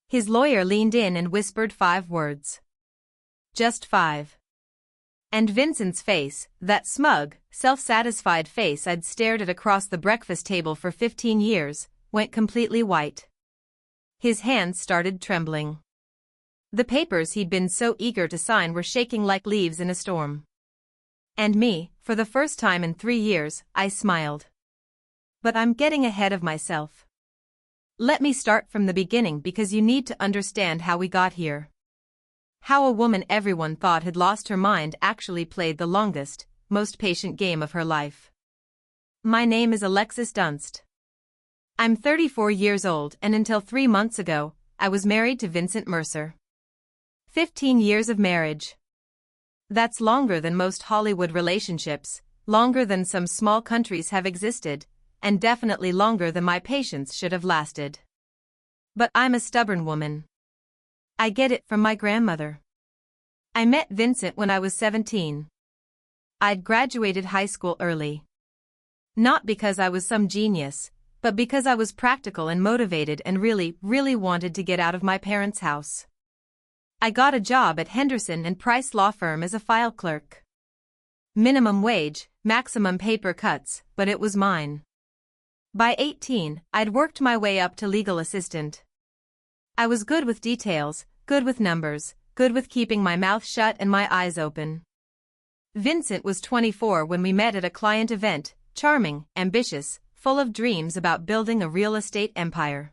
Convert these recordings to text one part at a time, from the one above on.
His lawyer leaned in and whispered 5 words. Just 5. And Vincent's face, that smug, self-satisfied face I'd stared at across the breakfast table for 15 years, went completely white. His hands started trembling. The papers he'd been so eager to sign were shaking like leaves in a storm. And me, for the first time in 3 years, I smiled. But I'm getting ahead of myself. Let me start from the beginning because you need to understand how we got here. How a woman everyone thought had lost her mind actually played the longest, most patient game of her life. My name is Alexis Dunst. I'm 34 years old and until 3 months ago, I was married to Vincent Mercer. 15 years of marriage. That's longer than most Hollywood relationships, longer than some small countries have existed, and definitely longer than my patience should have lasted. But I'm a stubborn woman. I get it from my grandmother. I met Vincent when I was 17. I'd graduated high school early. Not because I was some genius, but because I was practical and motivated and really wanted to get out of my parents' house. I got a job at Henderson and Price law firm as a file clerk. Minimum wage, maximum paper cuts, but it was mine. By 18, I'd worked my way up to legal assistant. I was good with details, good with numbers, good with keeping my mouth shut and my eyes open. Vincent was 24 when we met at a client event, charming, ambitious, full of dreams about building a real estate empire.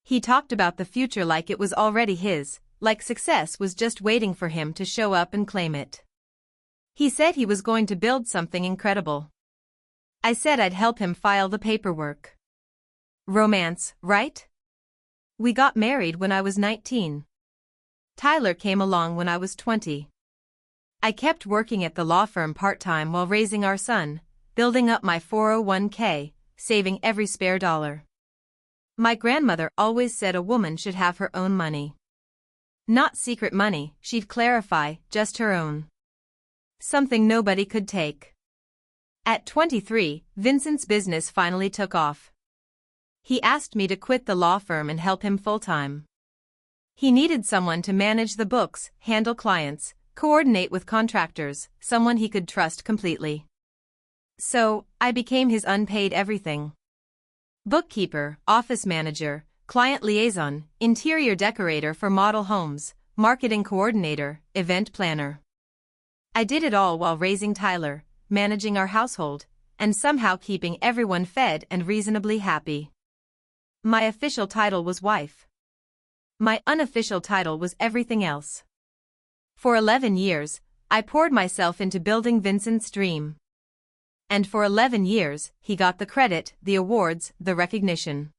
He talked about the future like it was already his, like success was just waiting for him to show up and claim it. He said he was going to build something incredible. I said I'd help him file the paperwork. Romance, right? We got married when I was 19. Tyler came along when I was 20. I kept working at the law firm part-time while raising our son, building up my 401k, saving every spare dollar. My grandmother always said a woman should have her own money. Not secret money, she'd clarify, just her own. Something nobody could take. At 23, Vincent's business finally took off. He asked me to quit the law firm and help him full-time. He needed someone to manage the books, handle clients, coordinate with contractors, someone he could trust completely. So, I became his unpaid everything. Bookkeeper, office manager, client liaison, interior decorator for model homes, marketing coordinator, event planner. I did it all while raising Tyler, managing our household, and somehow keeping everyone fed and reasonably happy. My official title was wife. My unofficial title was everything else. For 11 years, I poured myself into building Vincent's dream. And for 11 years, he got the credit, the awards, the recognition.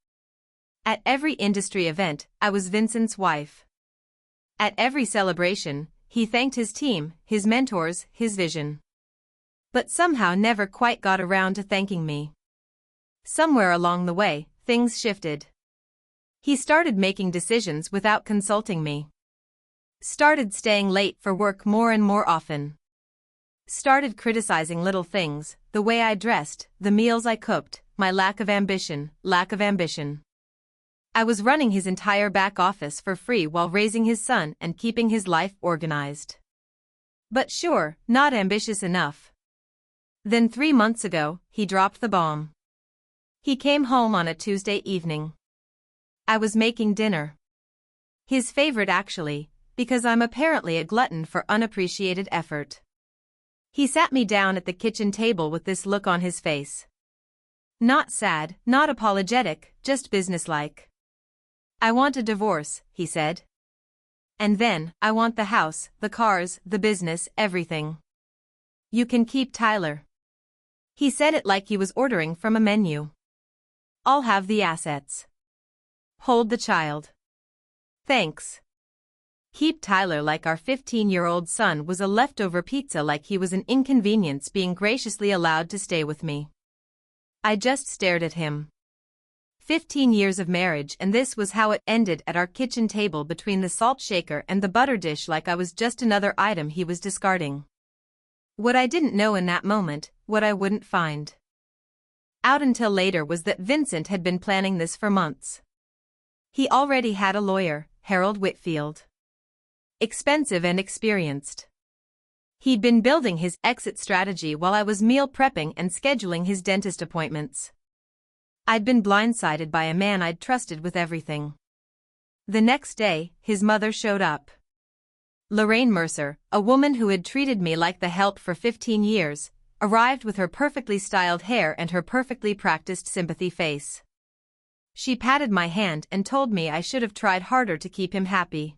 At every industry event, I was Vincent's wife. At every celebration, he thanked his team, his mentors, his vision. But somehow never quite got around to thanking me. Somewhere along the way, things shifted. He started making decisions without consulting me. Started staying late for work more and more often. Started criticizing little things, the way I dressed, the meals I cooked, my lack of ambition. I was running his entire back office for free while raising his son and keeping his life organized. But sure, not ambitious enough. Then 3 months ago, he dropped the bomb. He came home on a Tuesday evening. I was making dinner. His favorite actually, because I'm apparently a glutton for unappreciated effort. He sat me down at the kitchen table with this look on his face. Not sad, not apologetic, just businesslike. I want a divorce, he said. And then, I want the house, the cars, the business, everything. You can keep Tyler. He said it like he was ordering from a menu. I'll have the assets. Hold the child. Thanks. Keep Tyler like our 15-year-old son was a leftover pizza, like he was an inconvenience being graciously allowed to stay with me. I just stared at him. 15 years of marriage, and this was how it ended at our kitchen table between the salt shaker and the butter dish, like I was just another item he was discarding. What I didn't know in that moment, what I wouldn't find out until later, was that Vincent had been planning this for months. He already had a lawyer, Harold Whitfield. Expensive and experienced. He'd been building his exit strategy while I was meal prepping and scheduling his dentist appointments. I'd been blindsided by a man I'd trusted with everything. The next day, his mother showed up. Lorraine Mercer, a woman who had treated me like the help for 15 years, arrived with her perfectly styled hair and her perfectly practiced sympathy face. She patted my hand and told me I should have tried harder to keep him happy.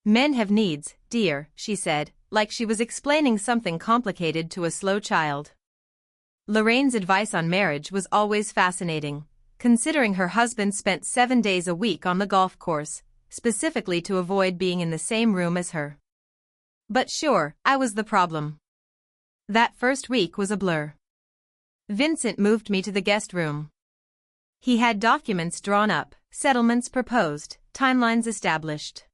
Men have needs, dear, she said, like she was explaining something complicated to a slow child. Lorraine's advice on marriage was always fascinating, considering her husband spent 7 days a week on the golf course, specifically to avoid being in the same room as her. But sure, I was the problem. That first week was a blur. Vincent moved me to the guest room. He had documents drawn up, settlements proposed, timelines established.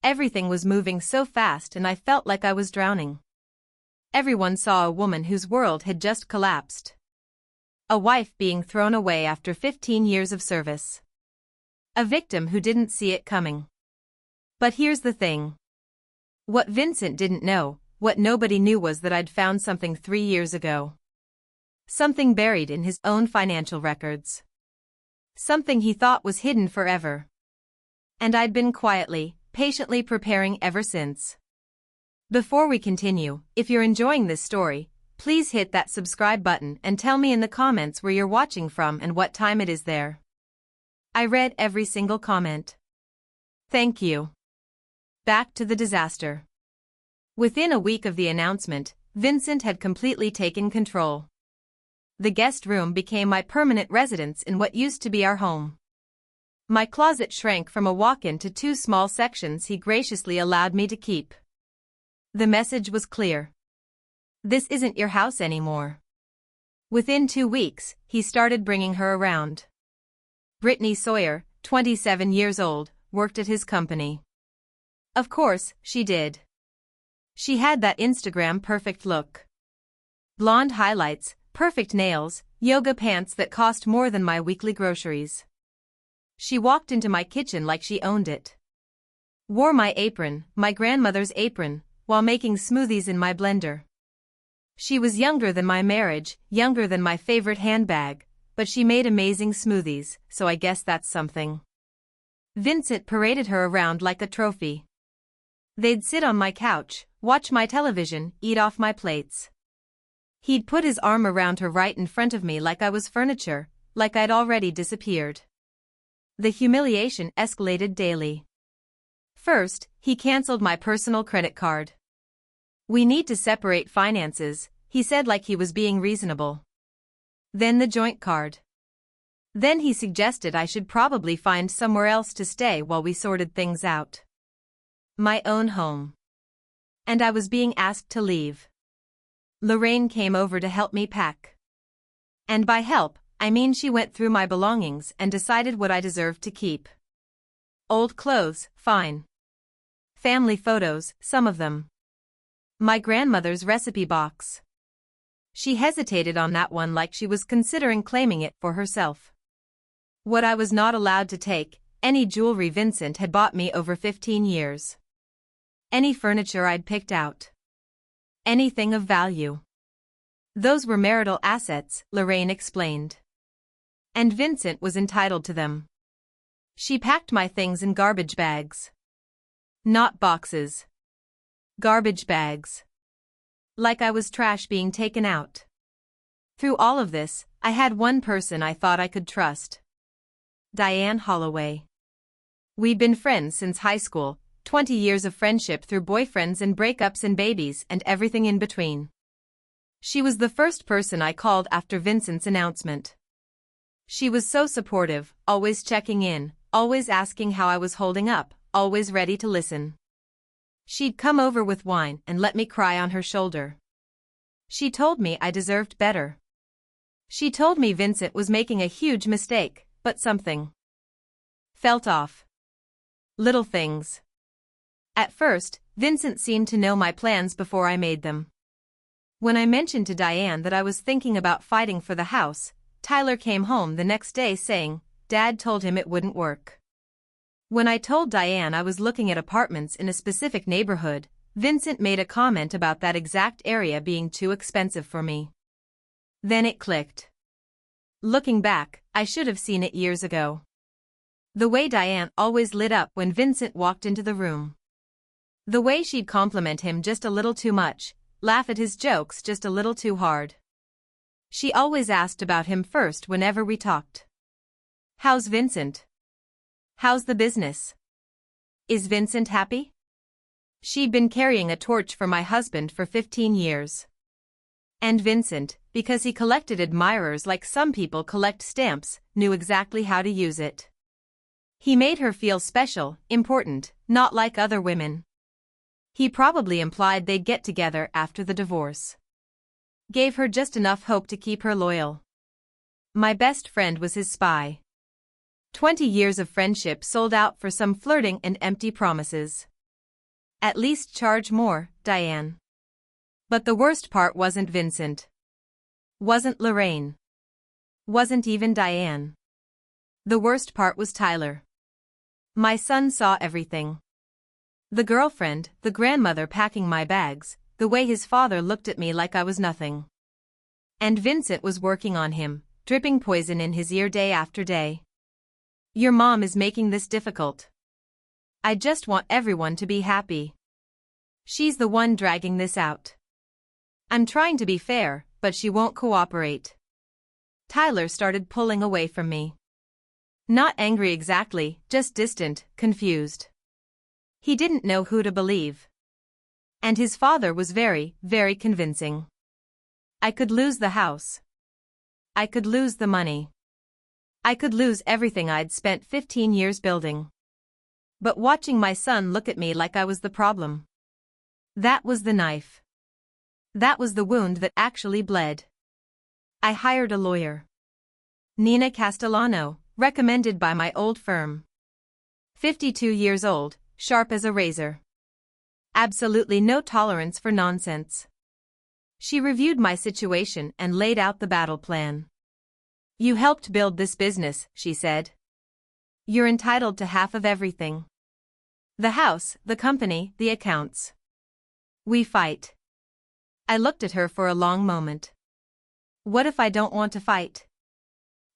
Everything was moving so fast and I felt like I was drowning. Everyone saw a woman whose world had just collapsed. A wife being thrown away after 15 years of service. A victim who didn't see it coming. But here's the thing. What Vincent didn't know, what nobody knew, was that I'd found something 3 years ago. Something buried in his own financial records. Something he thought was hidden forever. And I'd been quietly, patiently preparing ever since. Before we continue, if you're enjoying this story, please hit that subscribe button and tell me in the comments where you're watching from and what time it is there. I read every single comment. Thank you. Back to the disaster. Within a week of the announcement, Vincent had completely taken control. The guest room became my permanent residence in what used to be our home. My closet shrank from a walk-in to 2 small sections he graciously allowed me to keep. The message was clear. This isn't your house anymore. Within 2 weeks, he started bringing her around. Brittany Sawyer, 27 years old, worked at his company. Of course, she did. She had that Instagram perfect look. Blonde highlights, perfect nails, yoga pants that cost more than my weekly groceries. She walked into my kitchen like she owned it. Wore my apron, my grandmother's apron, while making smoothies in my blender. She was younger than my marriage, younger than my favorite handbag, but she made amazing smoothies, so I guess that's something. Vincent paraded her around like a trophy. They'd sit on my couch, watch my television, eat off my plates. He'd put his arm around her right in front of me like I was furniture, like I'd already disappeared. The humiliation escalated daily. First, he canceled my personal credit card. We need to separate finances, he said like he was being reasonable. Then the joint card. Then he suggested I should probably find somewhere else to stay while we sorted things out. My own home. And I was being asked to leave. Lorraine came over to help me pack. And by help, I mean she went through my belongings and decided what I deserved to keep. Old clothes, fine. Family photos, some of them. My grandmother's recipe box. She hesitated on that one like she was considering claiming it for herself. What I was not allowed to take, any jewelry Vincent had bought me over 15 years. Any furniture I'd picked out. Anything of value. Those were marital assets, Lorraine explained. And Vincent was entitled to them. She packed my things in garbage bags. Not boxes. Garbage bags. Like I was trash being taken out. Through all of this, I had one person I thought I could trust. Diane Holloway. We'd been friends since high school, 20 years of friendship through boyfriends and breakups and babies and everything in between. She was the first person I called after Vincent's announcement. She was so supportive, always checking in, always asking how I was holding up, always ready to listen. She'd come over with wine and let me cry on her shoulder. She told me I deserved better. She told me Vincent was making a huge mistake, but something felt off. Little things. At first, Vincent seemed to know my plans before I made them. When I mentioned to Diane that I was thinking about fighting for the house, Tyler came home the next day saying, Dad told him it wouldn't work. When I told Diane I was looking at apartments in a specific neighborhood, Vincent made a comment about that exact area being too expensive for me. Then it clicked. Looking back, I should have seen it years ago. The way Diane always lit up when Vincent walked into the room. The way she'd compliment him just a little too much, laugh at his jokes just a little too hard. She always asked about him first whenever we talked. How's Vincent? How's the business? Is Vincent happy? She'd been carrying a torch for my husband for 15 years. And Vincent, because he collected admirers like some people collect stamps, knew exactly how to use it. He made her feel special, important, not like other women. He probably implied they'd get together after the divorce. Gave her just enough hope to keep her loyal. My best friend was his spy. 20 years of friendship sold out for some flirting and empty promises. At least charge more, Diane. But the worst part wasn't Vincent. Wasn't Lorraine. Wasn't even Diane. The worst part was Tyler. My son saw everything. The girlfriend, the grandmother packing my bags, the way his father looked at me like I was nothing. And Vincent was working on him, dripping poison in his ear day after day. Your mom is making this difficult. I just want everyone to be happy. She's the one dragging this out. I'm trying to be fair, but she won't cooperate. Tyler started pulling away from me. Not angry exactly, just distant, confused. He didn't know who to believe. And his father was very, very convincing. I could lose the house. I could lose the money. I could lose everything I'd spent 15 years building. But watching my son look at me like I was the problem. That was the knife. That was the wound that actually bled. I hired a lawyer. Nina Castellano, recommended by my old firm. 52 years old, sharp as a razor. Absolutely no tolerance for nonsense. She reviewed my situation and laid out the battle plan. You helped build this business, she said. You're entitled to half of everything. The house, the company, the accounts. We fight. I looked at her for a long moment. What if I don't want to fight?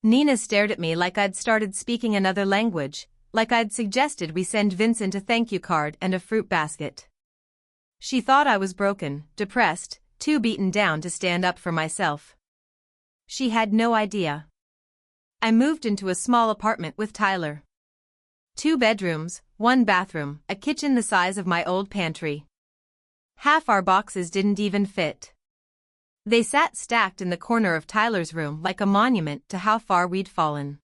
Nina stared at me like I'd started speaking another language, like I'd suggested we send Vincent a thank you card and a fruit basket. She thought I was broken, depressed, too beaten down to stand up for myself. She had no idea. I moved into a small apartment with Tyler. 2 bedrooms, 1 bathroom, a kitchen the size of my old pantry. Half our boxes didn't even fit. They sat stacked in the corner of Tyler's room like a monument to how far we'd fallen.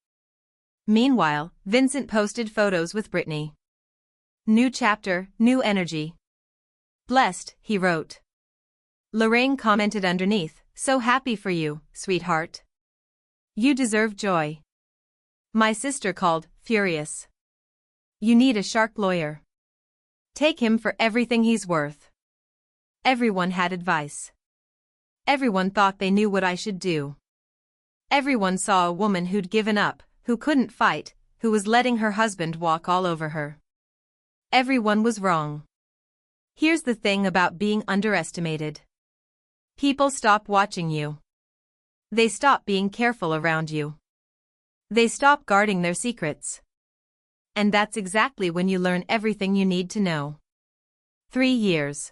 Meanwhile, Vincent posted photos with Brittany. New chapter, new energy. Blessed, he wrote. Lorraine commented underneath, so happy for you, sweetheart. You deserve joy. My sister called, furious. You need a shark lawyer. Take him for everything he's worth. Everyone had advice. Everyone thought they knew what I should do. Everyone saw a woman who'd given up, who couldn't fight, who was letting her husband walk all over her. Everyone was wrong. Here's the thing about being underestimated. People stop watching you. They stop being careful around you. They stop guarding their secrets. And that's exactly when you learn everything you need to know. 3 years.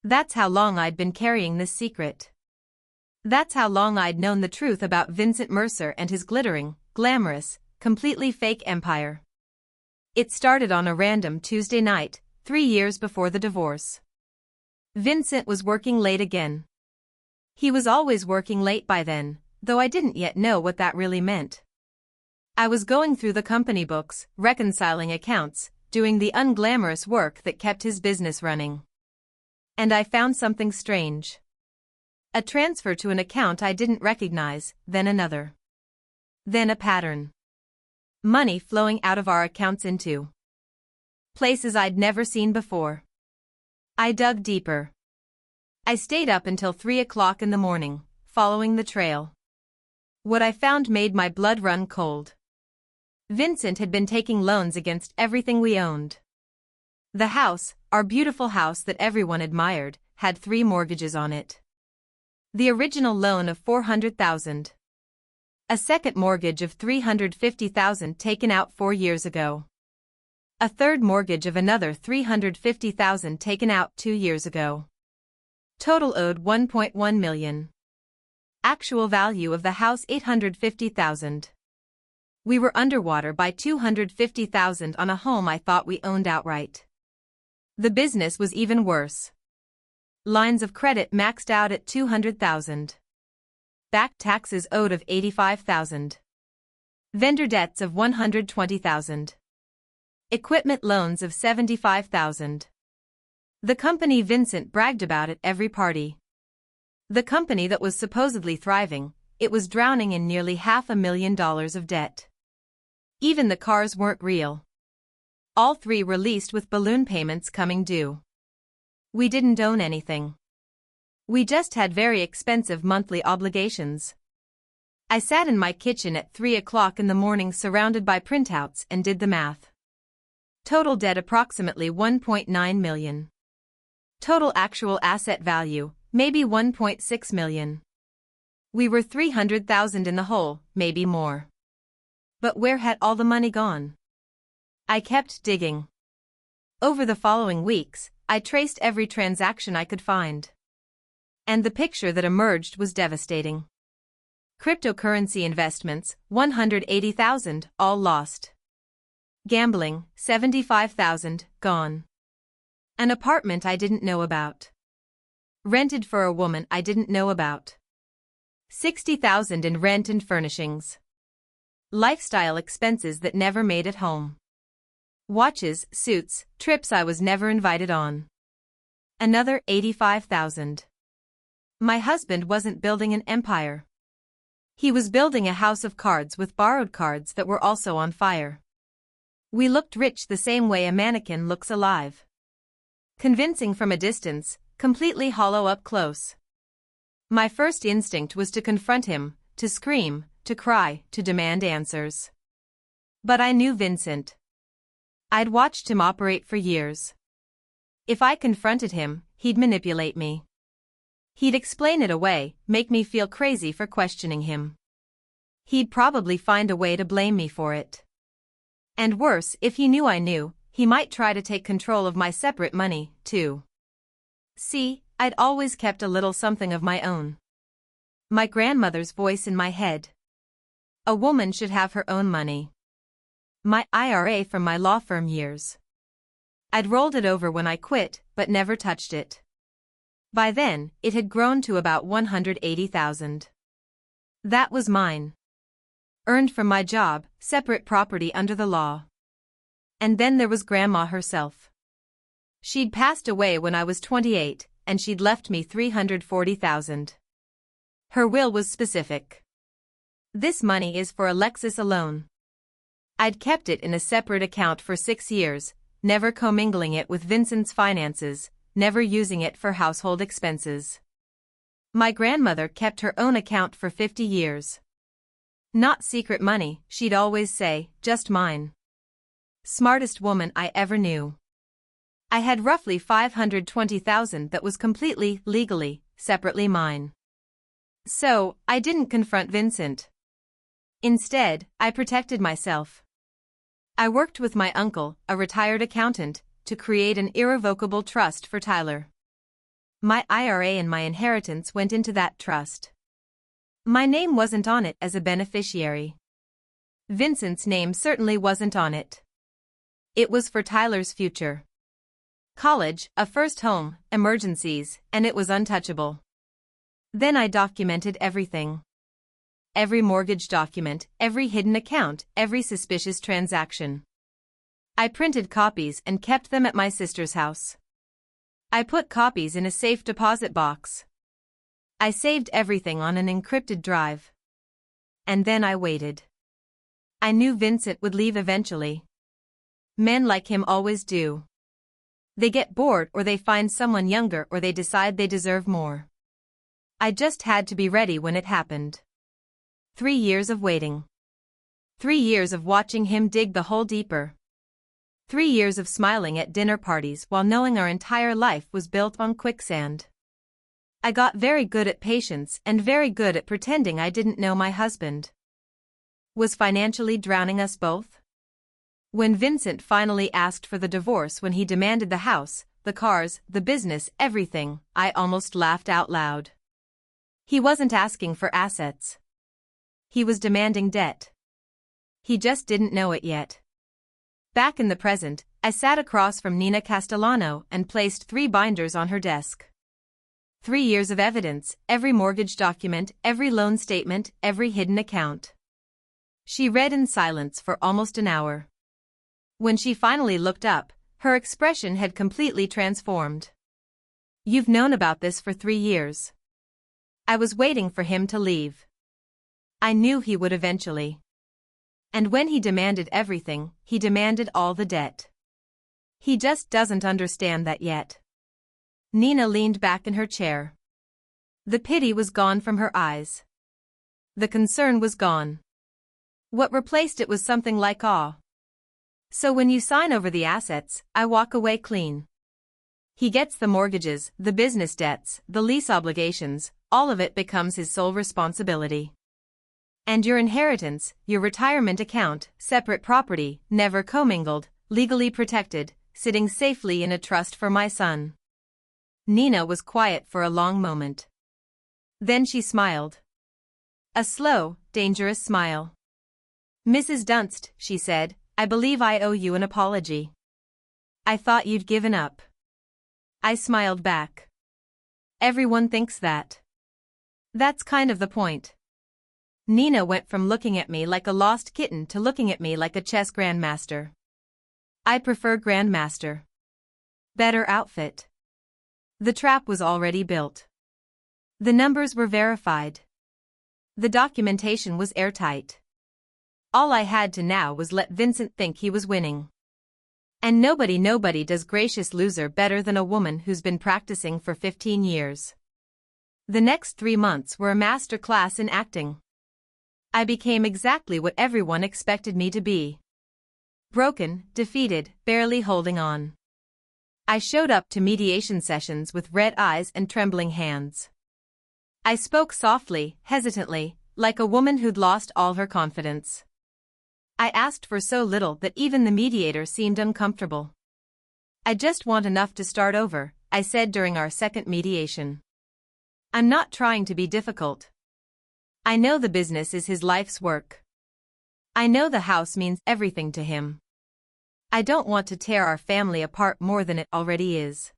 That's how long I'd been carrying this secret. That's how long I'd known the truth about Vincent Mercer and his glittering, glamorous, completely fake empire. It started on a random Tuesday night, 3 years before the divorce. Vincent was working late again. He was always working late by then, though I didn't yet know what that really meant. I was going through the company books, reconciling accounts, doing the unglamorous work that kept his business running. And I found something strange. A transfer to an account I didn't recognize, then another. Then a pattern. Money flowing out of our accounts into places I'd never seen before. I dug deeper. I stayed up until 3 o'clock in the morning, following the trail. What I found made my blood run cold. Vincent had been taking loans against everything we owned. The house, our beautiful house that everyone admired, had 3 mortgages on it. The original loan of $400,000. A second mortgage of $350,000 taken out 4 years ago. A third mortgage of another $350,000 taken out 2 years ago. Total owed $1.1 million. Actual value of the house $850,000. We were underwater by $250,000 on a home I thought we owned outright. The business was even worse. Lines of credit maxed out at $200,000. Back taxes owed of $85,000. Vendor debts of $120,000. Equipment loans of $75,000. The company Vincent bragged about at every party. The company that was supposedly thriving, it was drowning in nearly $500,000 of debt. Even the cars weren't real. All 3 were leased with balloon payments coming due. We didn't own anything. We just had very expensive monthly obligations. I sat in my kitchen at 3 o'clock in the morning surrounded by printouts and did the math. Total debt approximately $1.9 million. Total actual asset value, maybe $1.6 million. We were $300,000 in the hole, maybe more. But where had all the money gone? I kept digging. Over the following weeks, I traced every transaction I could find. And the picture that emerged was devastating. Cryptocurrency investments, $180,000, all lost. Gambling, $75,000, gone. An apartment I didn't know about. Rented for a woman I didn't know about. $60,000 in rent and furnishings. Lifestyle expenses that never made it home. Watches, suits, trips I was never invited on. Another $85,000. My husband wasn't building an empire. He was building a house of cards with borrowed cards that were also on fire. We looked rich the same way a mannequin looks alive. Convincing from a distance, completely hollow up close. My first instinct was to confront him, to scream, to cry, to demand answers. But I knew Vincent. I'd watched him operate for years. If I confronted him, he'd manipulate me. He'd explain it away, make me feel crazy for questioning him. He'd probably find a way to blame me for it. And worse, if he knew I knew, he might try to take control of my separate money, too. See, I'd always kept a little something of my own. My grandmother's voice in my head. A woman should have her own money. My IRA from my law firm years. I'd rolled it over when I quit, but never touched it. By then, it had grown to about $180,000. That was mine. Earned from my job, separate property under the law. And then there was Grandma herself. She'd passed away when I was 28, and she'd left me $340,000. Her will was specific. This money is for Alexis alone. I'd kept it in a separate account for 6 years, never commingling it with Vincent's finances, never using it for household expenses. My grandmother kept her own account for 50 years. Not secret money, she'd always say, just mine. Smartest woman I ever knew. I had roughly $520,000 that was completely, legally, separately mine. So, I didn't confront Vincent. Instead, I protected myself. I worked with my uncle, a retired accountant, to create an irrevocable trust for Tyler. My IRA and my inheritance went into that trust. My name wasn't on it as a beneficiary. Vincent's name certainly wasn't on it. It was for Tyler's future. College, a first home, emergencies, and it was untouchable. Then I documented everything. Every mortgage document, every hidden account, every suspicious transaction. I printed copies and kept them at my sister's house. I put copies in a safe deposit box. I saved everything on an encrypted drive. And then I waited. I knew Vincent would leave eventually. Men like him always do. They get bored or they find someone younger or they decide they deserve more. I just had to be ready when it happened. 3 years of waiting. 3 years of watching him dig the hole deeper. 3 years of smiling at dinner parties while knowing our entire life was built on quicksand. I got very good at patience and very good at pretending I didn't know my husband was financially drowning us both. When Vincent finally asked for the divorce, when he demanded the house, the cars, the business, everything, I almost laughed out loud. He wasn't asking for assets. He was demanding debt. He just didn't know it yet. Back in the present, I sat across from Nina Castellano and placed 3 binders on her desk. 3 years of evidence, every mortgage document, every loan statement, every hidden account. She read in silence for almost an hour. When she finally looked up, her expression had completely transformed. "You've known about this for 3 years." I was waiting for him to leave. I knew he would eventually. And when he demanded everything, he demanded all the debt. He just doesn't understand that yet. Nina leaned back in her chair. The pity was gone from her eyes. The concern was gone. What replaced it was something like awe. "So when you sign over the assets, I walk away clean. He gets the mortgages, the business debts, the lease obligations, all of it becomes his sole responsibility. And your inheritance, your retirement account, separate property, never commingled, legally protected, sitting safely in a trust for my son." Nina was quiet for a long moment. Then she smiled. A slow, dangerous smile. "Mrs. Dunst," she said, "I believe I owe you an apology. I thought you'd given up." I smiled back. "Everyone thinks that. That's kind of the point." Nina went from looking at me like a lost kitten to looking at me like a chess grandmaster. "I prefer grandmaster. Better outfit." The trap was already built. The numbers were verified. The documentation was airtight. All I had to now was let Vincent think he was winning. And nobody does gracious loser better than a woman who's been practicing for 15 years. The next 3 months were a master class in acting. I became exactly what everyone expected me to be. Broken, defeated, barely holding on. I showed up to mediation sessions with red eyes and trembling hands. I spoke softly, hesitantly, like a woman who'd lost all her confidence. I asked for so little that even the mediator seemed uncomfortable. "I just want enough to start over," I said during our second mediation. "I'm not trying to be difficult. I know the business is his life's work. I know the house means everything to him. I don't want to tear our family apart more than it already is.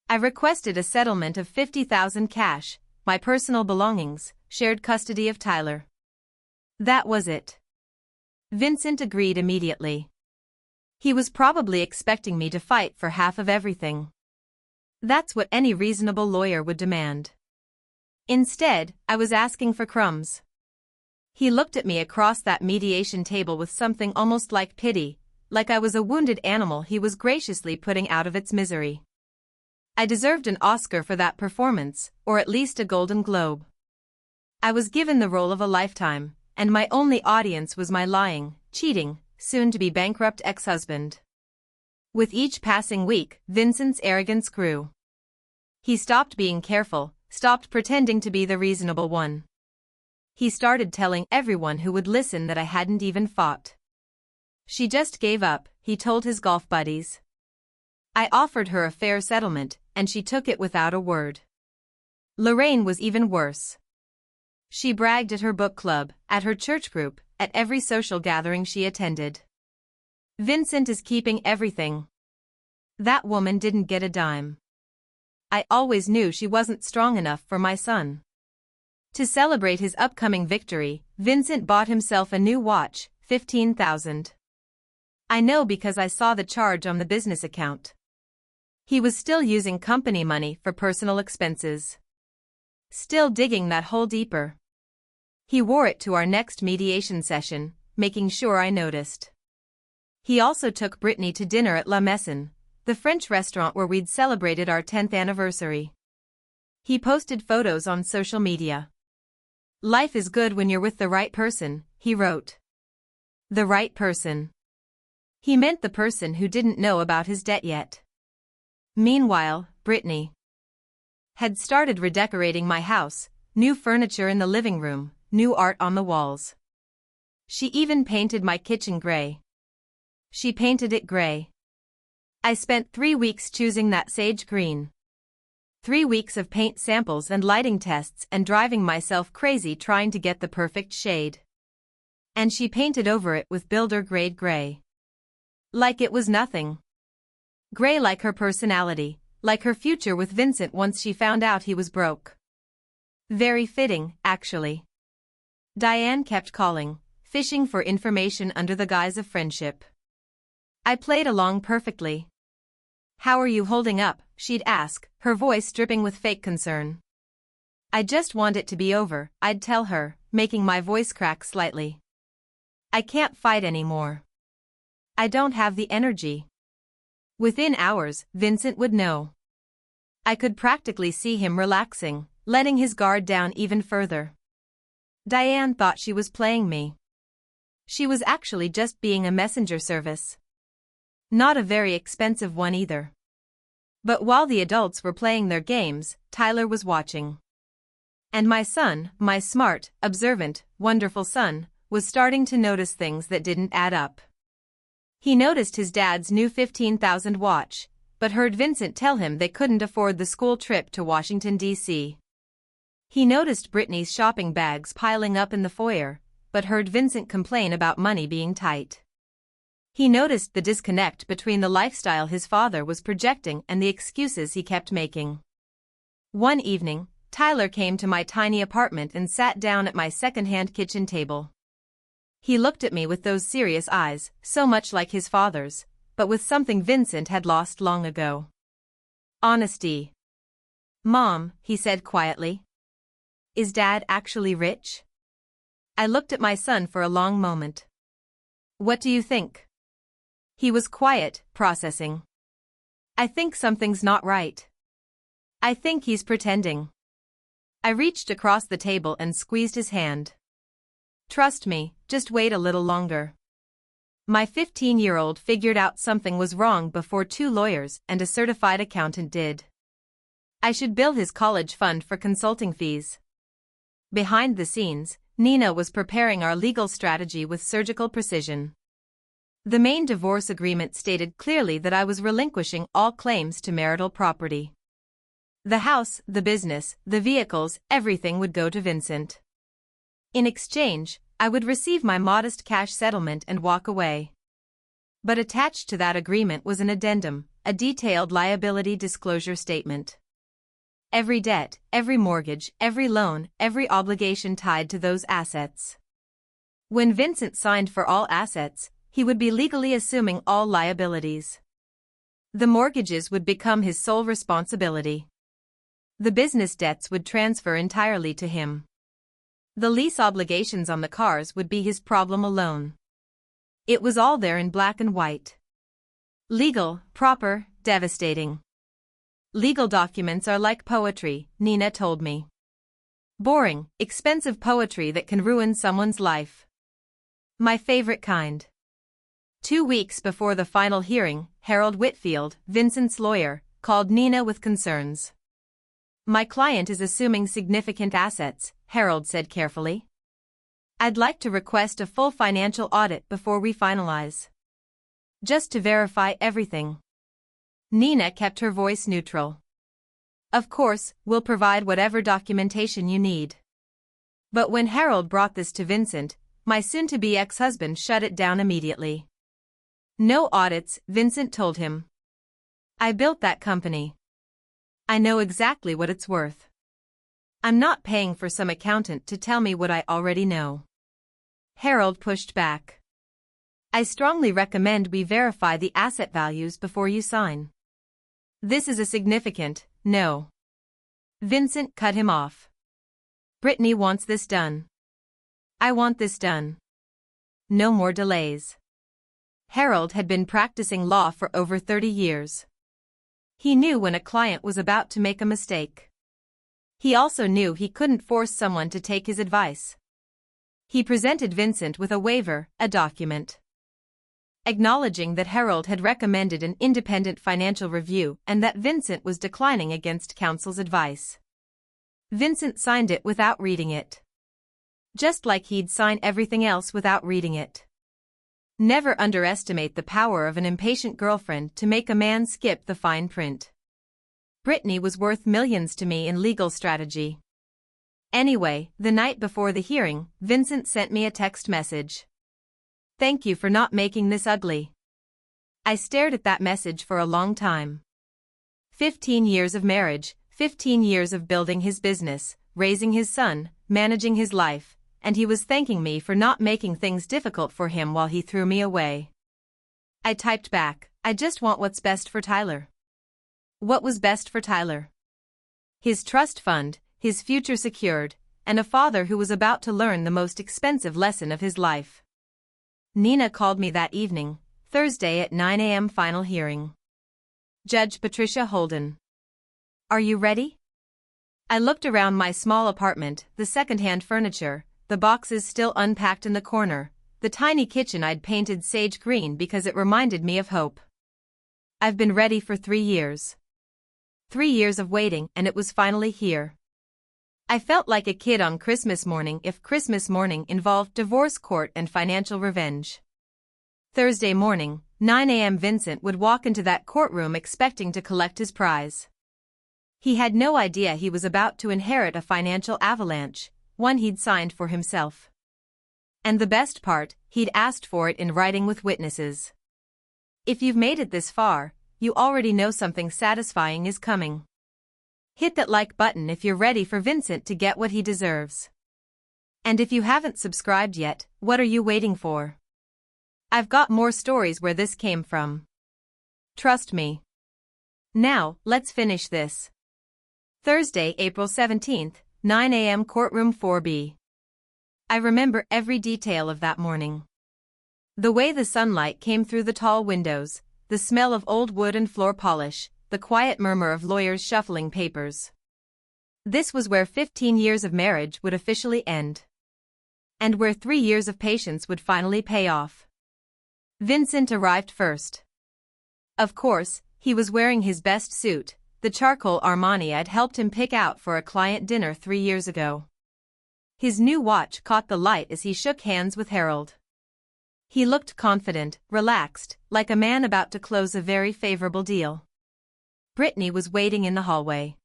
I requested a settlement of $50,000 cash, my personal belongings, shared custody of Tyler. That was it." Vincent agreed immediately. He was probably expecting me to fight for half of everything. That's what any reasonable lawyer would demand. Instead, I was asking for crumbs. He looked at me across that mediation table with something almost like pity, like I was a wounded animal he was graciously putting out of its misery. I deserved an Oscar for that performance, or at least a Golden Globe. I was given the role of a lifetime, and my only audience was my lying, cheating, soon-to-be bankrupt ex-husband. With each passing week, Vincent's arrogance grew. He stopped being careful, stopped pretending to be the reasonable one. He started telling everyone who would listen that I hadn't even fought. She just gave up, he told his golf buddies. I offered her a fair settlement, and she took it without a word. Lorraine was even worse. She bragged at her book club, at her church group, at every social gathering she attended. "Vincent is keeping everything. That woman didn't get a dime." I always knew she wasn't strong enough for my son. To celebrate his upcoming victory, Vincent bought himself a new watch, $15,000. I know because I saw the charge on the business account. He was still using company money for personal expenses. Still digging that hole deeper. He wore it to our next mediation session, making sure I noticed. He also took Brittany to dinner at La Maison, the French restaurant where we'd celebrated our 10th anniversary. He posted photos on social media. "Life is good when you're with the right person," he wrote. The right person. He meant the person who didn't know about his debt yet. Meanwhile, Brittany had started redecorating my house, new furniture in the living room, new art on the walls. She even painted my kitchen gray. She painted it gray. I spent 3 weeks choosing that sage green. 3 weeks of paint samples and lighting tests and driving myself crazy trying to get the perfect shade. And she painted over it with builder-grade gray. Like it was nothing. Gray like her personality, like her future with Vincent once she found out he was broke. Very fitting, actually. Diane kept calling, fishing for information under the guise of friendship. I played along perfectly. "How are you holding up?" she'd ask, her voice dripping with fake concern. "I just want it to be over," I'd tell her, making my voice crack slightly. "I can't fight anymore. I don't have the energy." Within hours, Vincent would know. I could practically see him relaxing, letting his guard down even further. Diane thought she was playing me. She was actually just being a messenger service. Not a very expensive one either. But while the adults were playing their games, Tyler was watching. And my son, my smart, observant, wonderful son, was starting to notice things that didn't add up. He noticed his dad's new $15,000 watch, but heard Vincent tell him they couldn't afford the school trip to Washington, D.C. He noticed Brittany's shopping bags piling up in the foyer, but heard Vincent complain about money being tight. He noticed the disconnect between the lifestyle his father was projecting and the excuses he kept making. One evening, Tyler came to my tiny apartment and sat down at my second-hand kitchen table. He looked at me with those serious eyes, so much like his father's, but with something Vincent had lost long ago. Honesty. "Mom," he said quietly. "Is Dad actually rich?" I looked at my son for a long moment. "What do you think?" He was quiet, processing. "I think something's not right. I think he's pretending." I reached across the table and squeezed his hand. "Trust me, just wait a little longer." My 15-year-old figured out something was wrong before 2 lawyers and a certified accountant did. I should bill his college fund for consulting fees. Behind the scenes, Nina was preparing our legal strategy with surgical precision. The main divorce agreement stated clearly that I was relinquishing all claims to marital property. The house, the business, the vehicles, everything would go to Vincent. In exchange, I would receive my modest cash settlement and walk away. But attached to that agreement was an addendum, a detailed liability disclosure statement. Every debt, every mortgage, every loan, every obligation tied to those assets. When Vincent signed for all assets, he would be legally assuming all liabilities. The mortgages would become his sole responsibility. The business debts would transfer entirely to him. The lease obligations on the cars would be his problem alone. It was all there in black and white. Legal, proper, devastating. Legal documents are like poetry, Nina told me. Boring, expensive poetry that can ruin someone's life. My favorite kind. 2 weeks before the final hearing, Harold Whitfield, Vincent's lawyer, called Nina with concerns. "My client is assuming significant assets," Harold said carefully. "I'd like to request a full financial audit before we finalize. Just to verify everything." Nina kept her voice neutral. "Of course, we'll provide whatever documentation you need." But when Harold brought this to Vincent, my soon-to-be ex-husband shut it down immediately. "No audits," Vincent told him. "I built that company. I know exactly what it's worth. I'm not paying for some accountant to tell me what I already know." Harold pushed back. "I strongly recommend we verify the asset values before you sign. This is a significant, no." Vincent cut him off. "Brittany wants this done. I want this done. No more delays." Harold had been practicing law for over 30 years. He knew when a client was about to make a mistake. He also knew he couldn't force someone to take his advice. He presented Vincent with a waiver, a document acknowledging that Harold had recommended an independent financial review and that Vincent was declining against counsel's advice. Vincent signed it without reading it. Just like he'd sign everything else without reading it. Never underestimate the power of an impatient girlfriend to make a man skip the fine print. Brittany was worth millions to me in legal strategy. Anyway, the night before the hearing, Vincent sent me a text message. "Thank you for not making this ugly." I stared at that message for a long time. 15 years of marriage, 15 years of building his business, raising his son, managing his life, and he was thanking me for not making things difficult for him while he threw me away. I typed back, "I just want what's best for Tyler." What was best for Tyler? His trust fund, his future secured, and a father who was about to learn the most expensive lesson of his life. Nina called me that evening, Thursday at 9 a.m. final hearing. Judge Patricia Holden. "Are you ready?" I looked around my small apartment, the second-hand furniture, the boxes still unpacked in the corner, the tiny kitchen I'd painted sage green because it reminded me of hope. I've been ready for 3 years. 3 years of waiting, and it was finally here. I felt like a kid on Christmas morning if Christmas morning involved divorce court and financial revenge. Thursday morning, 9 a.m. Vincent would walk into that courtroom expecting to collect his prize. He had no idea he was about to inherit a financial avalanche, one he'd signed for himself. And the best part, he'd asked for it in writing with witnesses. If you've made it this far, you already know something satisfying is coming. Hit that like button if you're ready for Vincent to get what he deserves. And if you haven't subscribed yet, what are you waiting for? I've got more stories where this came from. Trust me. Now, let's finish this. Thursday, April 17th, 9 a.m. Courtroom 4B. I remember every detail of that morning. The way the sunlight came through the tall windows, the smell of old wood and floor polish, the quiet murmur of lawyers shuffling papers. This was where 15 years of marriage would officially end. And where 3 years of patience would finally pay off. Vincent arrived first. Of course, he was wearing his best suit, the charcoal Armani I'd helped him pick out for a client dinner 3 years ago. His new watch caught the light as he shook hands with Harold. He looked confident, relaxed, like a man about to close a very favorable deal. Brittany was waiting in the hallway.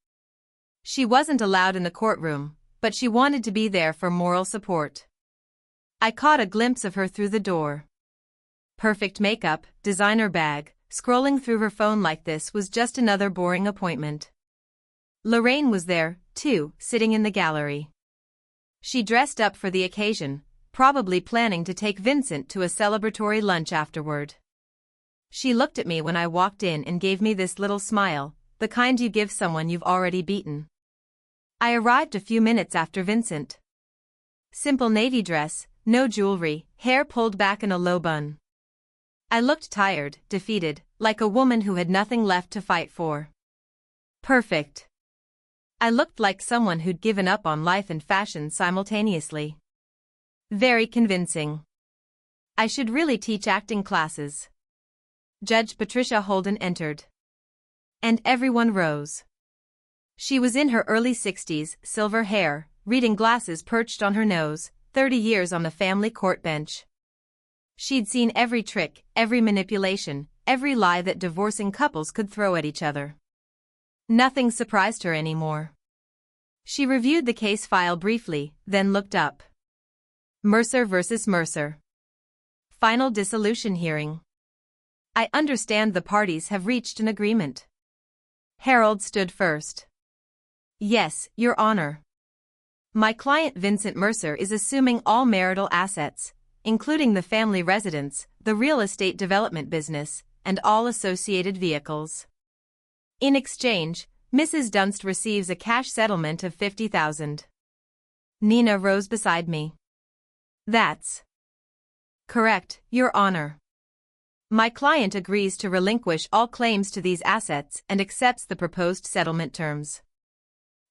She wasn't allowed in the courtroom, but she wanted to be there for moral support. I caught a glimpse of her through the door. Perfect makeup, designer bag, scrolling through her phone like this was just another boring appointment. Lorraine was there, too, sitting in the gallery. She dressed up for the occasion, probably planning to take Vincent to a celebratory lunch afterward. She looked at me when I walked in and gave me this little smile, the kind you give someone you've already beaten. I arrived a few minutes after Vincent. Simple navy dress, no jewelry, hair pulled back in a low bun. I looked tired, defeated, like a woman who had nothing left to fight for. Perfect. I looked like someone who'd given up on life and fashion simultaneously. Very convincing. I should really teach acting classes. Judge Patricia Holden entered. And everyone rose. She was in her early 60s, silver hair, reading glasses perched on her nose, 30 years on the family court bench. She'd seen every trick, every manipulation, every lie that divorcing couples could throw at each other. Nothing surprised her anymore. She reviewed the case file briefly, then looked up. Mercer versus Mercer. Final dissolution hearing. I understand the parties have reached an agreement. Harold stood first. Yes, Your Honor. My client Vincent Mercer is assuming all marital assets, including the family residence, the real estate development business, and all associated vehicles. In exchange, Mrs. Dunst receives a cash settlement of $50,000. Nina rose beside me. That's correct, Your Honor. My client agrees to relinquish all claims to these assets and accepts the proposed settlement terms.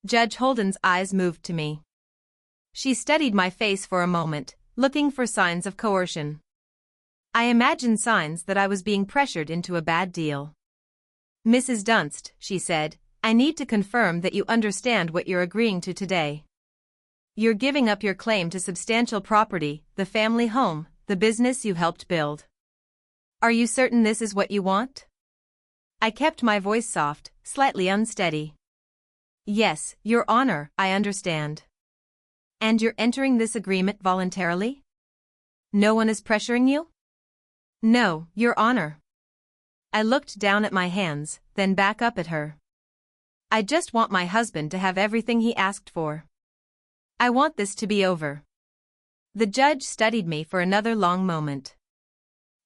Judge Holden's eyes moved to me. She studied my face for a moment, looking for signs of coercion. I imagined signs that I was being pressured into a bad deal. "Mrs. Dunst," she said, "I need to confirm that you understand what you're agreeing to today. You're giving up your claim to substantial property, the family home, the business you helped build. Are you certain this is what you want?" I kept my voice soft, slightly unsteady. "Yes, Your Honor, I understand." "And you're entering this agreement voluntarily? No one is pressuring you?" "No, Your Honor." I looked down at my hands, then back up at her. "I just want my husband to have everything he asked for. I want this to be over." The judge studied me for another long moment.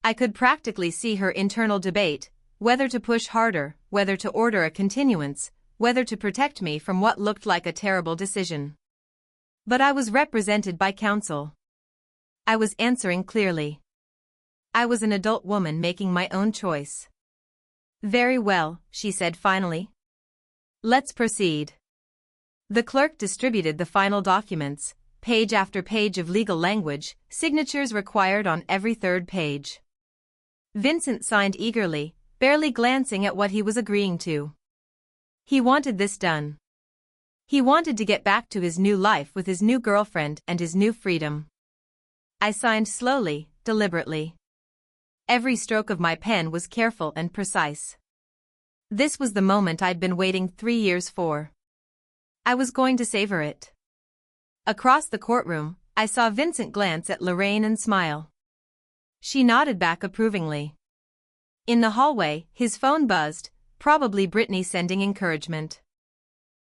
I could practically see her internal debate, whether to push harder, whether to order a continuance, whether to protect me from what looked like a terrible decision. But I was represented by counsel. I was answering clearly. I was an adult woman making my own choice. "Very well," she said finally. "Let's proceed." The clerk distributed the final documents, page after page of legal language, signatures required on every third page. Vincent signed eagerly, barely glancing at what he was agreeing to. He wanted this done. He wanted to get back to his new life with his new girlfriend and his new freedom. I signed slowly, deliberately. Every stroke of my pen was careful and precise. This was the moment I'd been waiting 3 years for. I was going to savor it. Across the courtroom, I saw Vincent glance at Lorraine and smile. She nodded back approvingly. In the hallway, his phone buzzed, probably Brittany sending encouragement.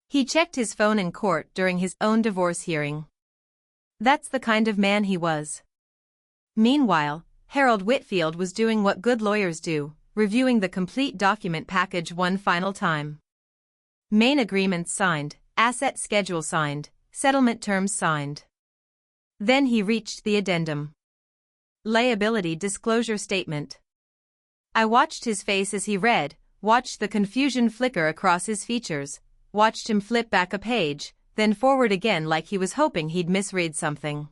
He checked his phone in court during his own divorce hearing. That's the kind of man he was. Meanwhile, Harold Whitfield was doing what good lawyers do, reviewing the complete document package one final time. Main agreements signed, asset schedule signed, settlement terms signed. Then he reached the addendum. Liability disclosure statement. I watched his face as he read, watched the confusion flicker across his features, watched him flip back a page, then forward again like he was hoping he'd misread something.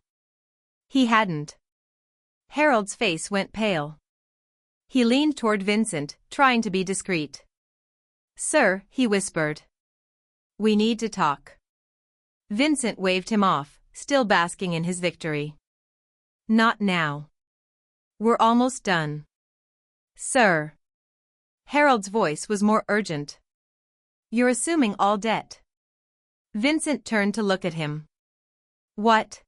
He hadn't. Harold's face went pale. He leaned toward Vincent, trying to be discreet. "Sir," he whispered. "We need to talk." Vincent waved him off, still basking in his victory. "Not now. We're almost done." "Sir." Harold's voice was more urgent. "You're assuming all debt." Vincent turned to look at him. "What?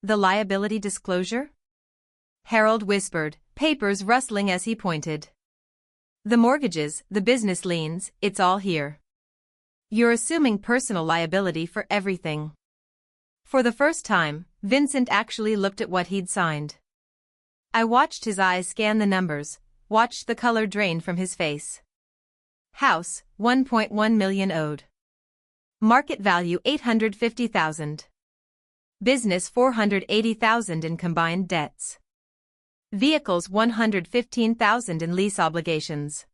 The liability disclosure?" Harold whispered, papers rustling as he pointed. "The mortgages, the business liens, it's all here. You're assuming personal liability for everything." For the first time, Vincent actually looked at what he'd signed. I watched his eyes scan the numbers, watched the color drain from his face. House, 1.1 million owed. Market value 850,000. Business 480,000 in combined debts. Vehicles 115,000 in lease obligations.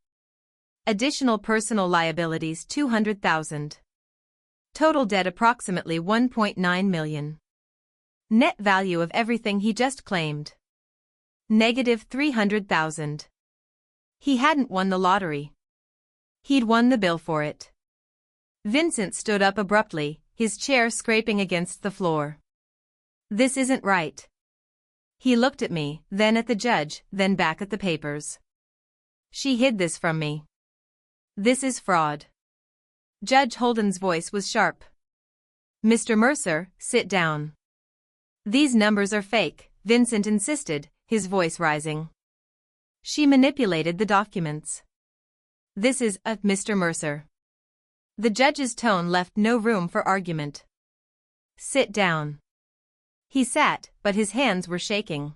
Additional personal liabilities 200,000. Total debt approximately 1.9 million. Net value of everything he just claimed. Negative 300,000. He hadn't won the lottery. He'd won the bill for it. Vincent stood up abruptly, his chair scraping against the floor. "This isn't right." He looked at me, then at the judge, then back at the papers. "She hid this from me. This is fraud." Judge Holden's voice was sharp. "Mr. Mercer, sit down." "These numbers are fake," Vincent insisted, his voice rising. "She manipulated the documents." "This is Mr. Mercer." The judge's tone left no room for argument. "Sit down." He sat, but his hands were shaking.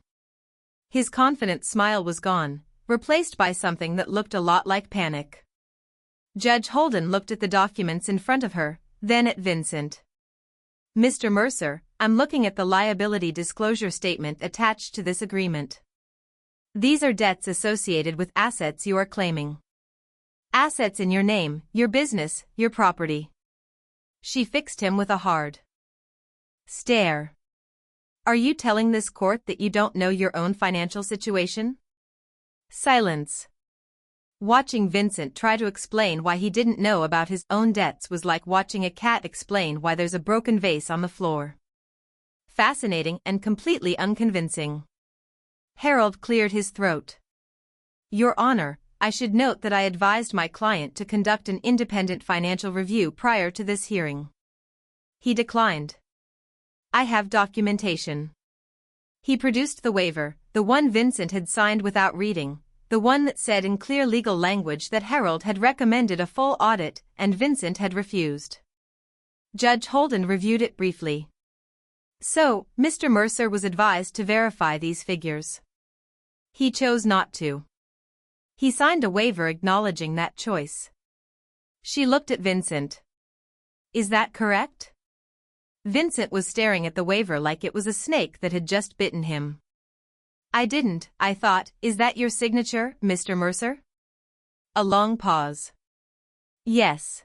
His confident smile was gone, replaced by something that looked a lot like panic. Judge Holden looked at the documents in front of her, then at Vincent. "Mr. Mercer, I'm looking at the liability disclosure statement attached to this agreement. These are debts associated with assets you are claiming. Assets in your name, your business, your property." She fixed him with a hard stare. Are you telling this court that you don't know your own financial situation? Silence. Watching Vincent try to explain why he didn't know about his own debts was like watching a cat explain why there's a broken vase on the floor. Fascinating and completely unconvincing. Harold cleared his throat. Your Honor, I should note that I advised my client to conduct an independent financial review prior to this hearing. He declined. I have documentation. He produced the waiver, the one Vincent had signed without reading, the one that said in clear legal language that Harold had recommended a full audit and Vincent had refused. Judge Holden reviewed it briefly. So, Mr. Mercer was advised to verify these figures. He chose not to. He signed a waiver acknowledging that choice. She looked at Vincent. Is that correct? Vincent was staring at the waiver like it was a snake that had just bitten him. I didn't, I thought. Is that your signature, Mr. Mercer? A long pause. Yes.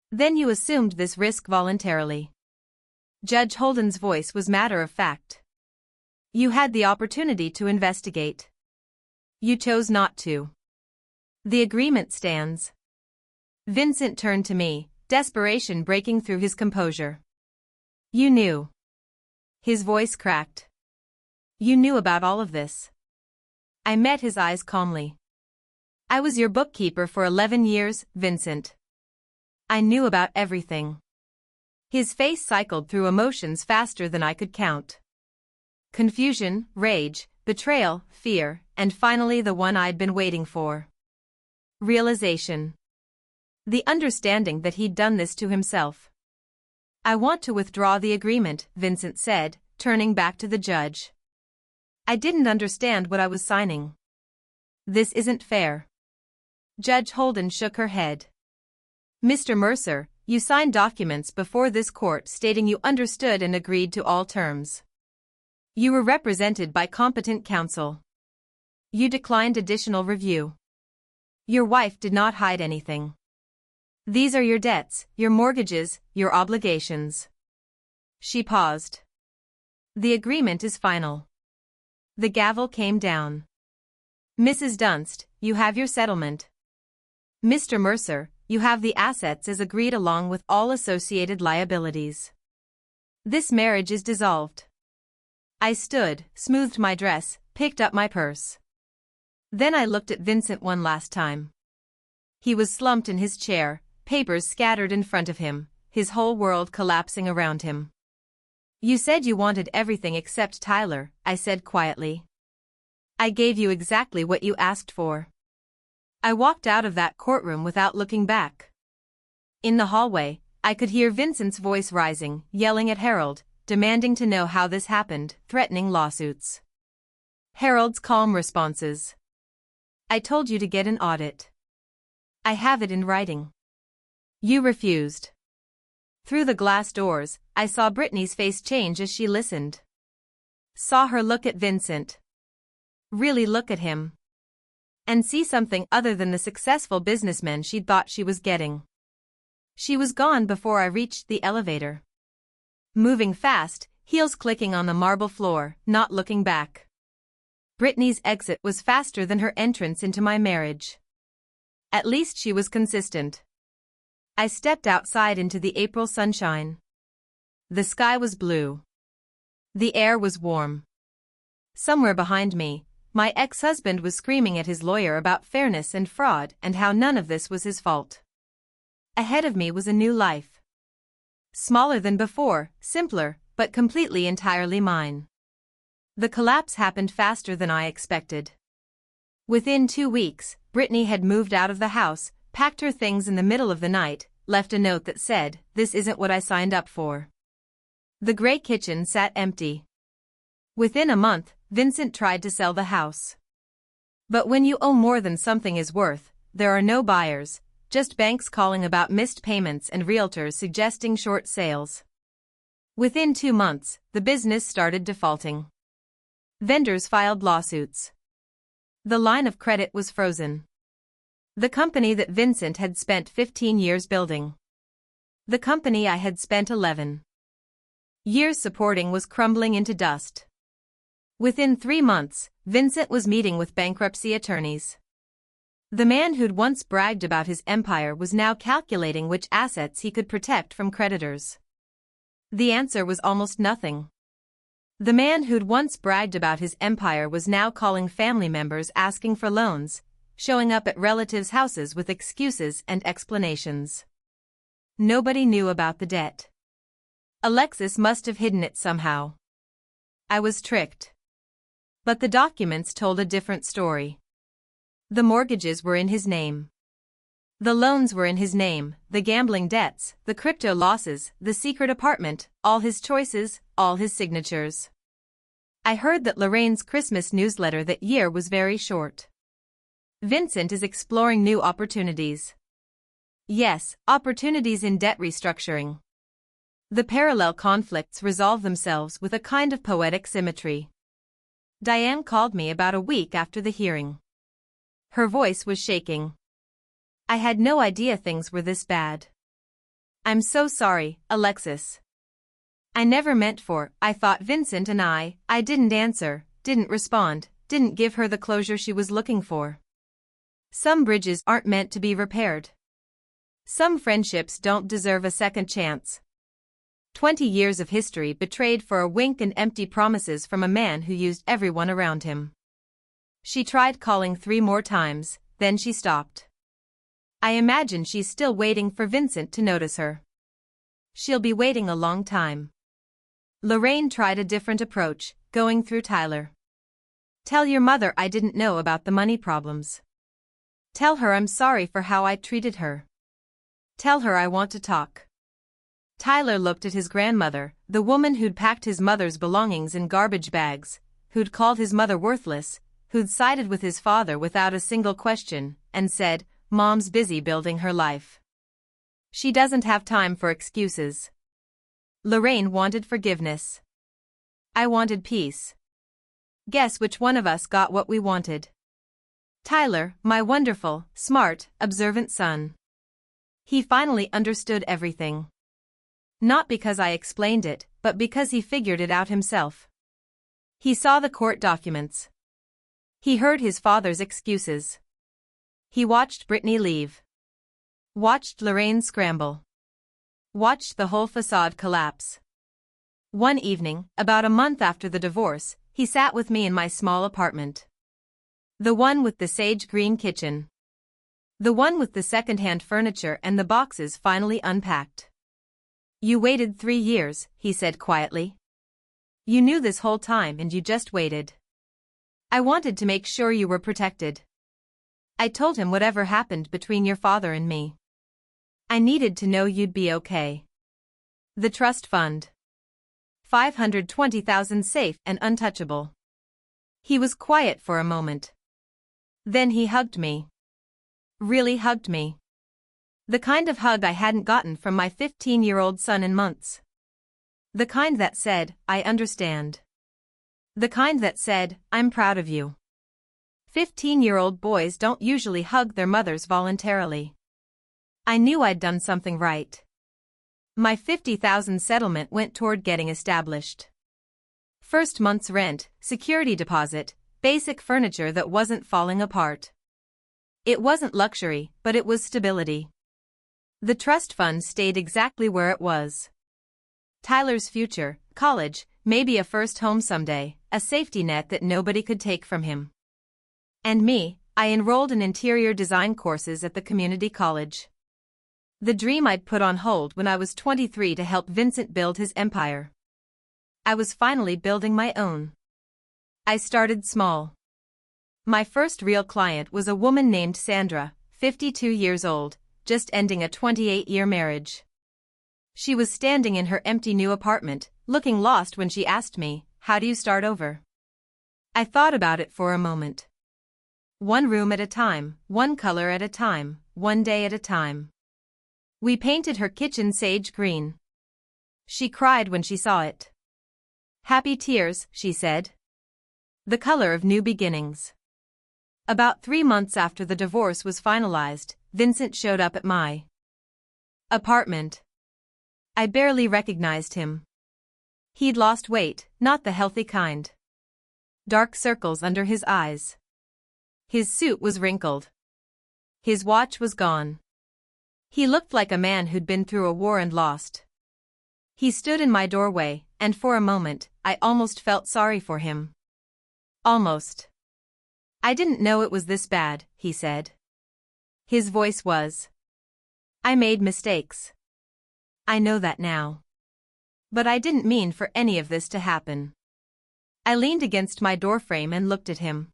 Then you assumed this risk voluntarily. Judge Holden's voice was matter of fact. You had the opportunity to investigate. You chose not to. The agreement stands. Vincent turned to me, desperation breaking through his composure. You knew. His voice cracked. You knew about all of this. I met his eyes calmly. I was your bookkeeper for 11 years, Vincent. I knew about everything. His face cycled through emotions faster than I could count. Confusion, rage, betrayal, fear, and finally the one I'd been waiting for. Realization. The understanding that he'd done this to himself. I want to withdraw the agreement, Vincent said, turning back to the judge. I didn't understand what I was signing. This isn't fair. Judge Holden shook her head. Mr. Mercer, you signed documents before this court stating you understood and agreed to all terms. You were represented by competent counsel. You declined additional review. Your wife did not hide anything. These are your debts, your mortgages, your obligations. She paused. The agreement is final. The gavel came down. Mrs. Dunst, you have your settlement. Mr. Mercer, you have the assets as agreed along with all associated liabilities. This marriage is dissolved. I stood, smoothed my dress, picked up my purse. Then I looked at Vincent one last time. He was slumped in his chair, papers scattered in front of him, his whole world collapsing around him. You said you wanted everything except Tyler, I said quietly. I gave you exactly what you asked for. I walked out of that courtroom without looking back. In the hallway, I could hear Vincent's voice rising, yelling at Harold, demanding to know how this happened, threatening lawsuits. Harold's calm responses. I told you to get an audit. I have it in writing. You refused. Through the glass doors, I saw Brittany's face change as she listened. Saw her look at Vincent. Really look at him. And see something other than the successful businessman she'd thought she was getting. She was gone before I reached the elevator. Moving fast, heels clicking on the marble floor, not looking back. Brittany's exit was faster than her entrance into my marriage. At least she was consistent. I stepped outside into the April sunshine. The sky was blue. The air was warm. Somewhere behind me, my ex-husband was screaming at his lawyer about fairness and fraud and how none of this was his fault. Ahead of me was a new life. Smaller than before, simpler, but completely entirely mine. The collapse happened faster than I expected. Within 2 weeks, Brittany had moved out of the house, packed her things in the middle of the night, left a note that said, "This isn't what I signed up for." The gray kitchen sat empty. Within a month, Vincent tried to sell the house. But when you owe more than something is worth, there are no buyers, just banks calling about missed payments and realtors suggesting short sales. Within 2 months, the business started defaulting. Vendors filed lawsuits. The line of credit was frozen. The company that Vincent had spent 15 years building. The company I had spent 11. Years supporting was crumbling into dust. Within 3 months, Vincent was meeting with bankruptcy attorneys. The man who'd once bragged about his empire was now calculating which assets he could protect from creditors. The answer was almost nothing. The man who'd once bragged about his empire was now calling family members asking for loans, showing up at relatives' houses with excuses and explanations. Nobody knew about the debt. Alexis must have hidden it somehow. I was tricked. But the documents told a different story. The mortgages were in his name. The loans were in his name, the gambling debts, the crypto losses, the secret apartment, all his choices, all his signatures. I heard that Lorraine's Christmas newsletter that year was very short. Vincent is exploring new opportunities. Yes, opportunities in debt restructuring. The parallel conflicts resolve themselves with a kind of poetic symmetry. Diane called me about a week after the hearing. Her voice was shaking. I had no idea things were this bad. I'm so sorry, Alexis. I never meant for, I thought Vincent and I didn't answer, didn't respond, didn't give her the closure she was looking for. Some bridges aren't meant to be repaired. Some friendships don't deserve a second chance. 20 years of history betrayed for a wink and empty promises from a man who used everyone around him. She tried calling 3 more times, then she stopped. I imagine she's still waiting for Vincent to notice her. She'll be waiting a long time. Lorraine tried a different approach, going through Tyler. Tell your mother I didn't know about the money problems. Tell her I'm sorry for how I treated her. Tell her I want to talk. Tyler looked at his grandmother, the woman who'd packed his mother's belongings in garbage bags, who'd called his mother worthless, who'd sided with his father without a single question, and said, Mom's busy building her life. She doesn't have time for excuses. Lorraine wanted forgiveness. I wanted peace. Guess which one of us got what we wanted? Tyler, my wonderful, smart, observant son. He finally understood everything. Not because I explained it, but because he figured it out himself. He saw the court documents. He heard his father's excuses. He watched Brittany leave. Watched Lorraine scramble. Watched the whole facade collapse. One evening, about a month after the divorce, he sat with me in my small apartment. The one with the sage green kitchen. The one with the second-hand furniture and the boxes finally unpacked. You waited 3 years, he said quietly. You knew this whole time and you just waited. I wanted to make sure you were protected. I told him whatever happened between your father and me. I needed to know you'd be okay. The trust fund. 520,000 safe and untouchable. He was quiet for a moment. Then he hugged me. Really hugged me. The kind of hug I hadn't gotten from my 15-year-old son in months. The kind that said, I understand. The kind that said, I'm proud of you. 15-year-old boys don't usually hug their mothers voluntarily. I knew I'd done something right. My $50,000 settlement went toward getting established. First month's rent, security deposit, basic furniture that wasn't falling apart. It wasn't luxury, but it was stability. The trust fund stayed exactly where it was. Tyler's future, college, maybe a first home someday, a safety net that nobody could take from him. And me, I enrolled in interior design courses at the community college. The dream I'd put on hold when I was 23 to help Vincent build his empire. I was finally building my own. I started small. My first real client was a woman named Sandra, 52 years old, just ending a 28-year marriage. She was standing in her empty new apartment, looking lost when she asked me, how do you start over? I thought about it for a moment. One room at a time, one color at a time, one day at a time. We painted her kitchen sage green. She cried when she saw it. Happy tears, she said. The color of new beginnings. About 3 months after the divorce was finalized, Vincent showed up at my apartment. I barely recognized him. He'd lost weight, not the healthy kind. Dark circles under his eyes. His suit was wrinkled. His watch was gone. He looked like a man who'd been through a war and lost. He stood in my doorway, and for a moment, I almost felt sorry for him. Almost. I didn't know it was this bad, he said. His voice was. I made mistakes. I know that now. But I didn't mean for any of this to happen. I leaned against my doorframe and looked at him.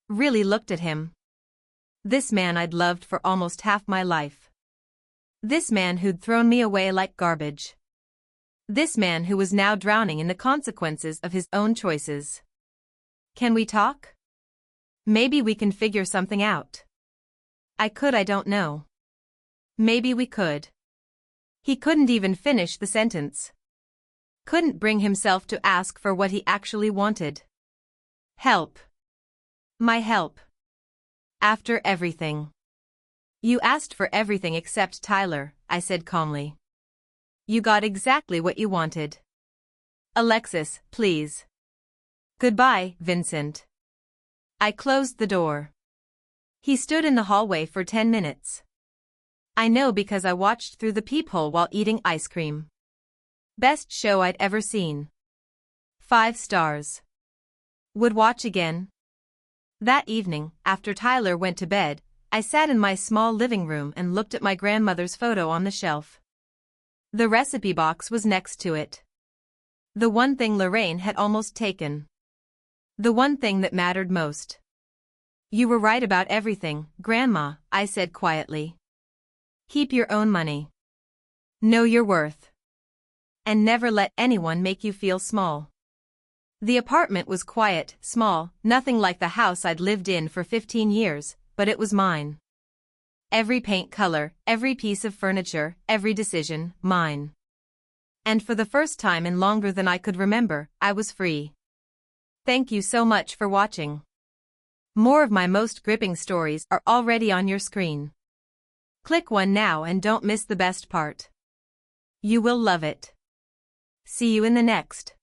Really looked at him. This man I'd loved for almost half my life. This man who'd thrown me away like garbage. This man who was now drowning in the consequences of his own choices. Can we talk? Maybe we can figure something out. I don't know. Maybe we could. He couldn't even finish the sentence. Couldn't bring himself to ask for what he actually wanted. Help. My help. After everything. You asked for everything except Tyler, I said calmly. You got exactly what you wanted. Alexis, please. Goodbye, Vincent. I closed the door. He stood in the hallway for 10 minutes. I know because I watched through the peephole while eating ice cream. Best show I'd ever seen. 5 stars. Would watch again. That evening, after Tyler went to bed, I sat in my small living room and looked at my grandmother's photo on the shelf. The recipe box was next to it. The one thing Lorraine had almost taken. The one thing that mattered most. You were right about everything, Grandma, I said quietly. Keep your own money. Know your worth. And never let anyone make you feel small. The apartment was quiet, small, nothing like the house I'd lived in for 15 years, but it was mine. Every paint color, every piece of furniture, every decision, mine. And for the first time in longer than I could remember, I was free. Thank you so much for watching. More of my most gripping stories are already on your screen. Click one now and don't miss the best part. You will love it. See you in the next.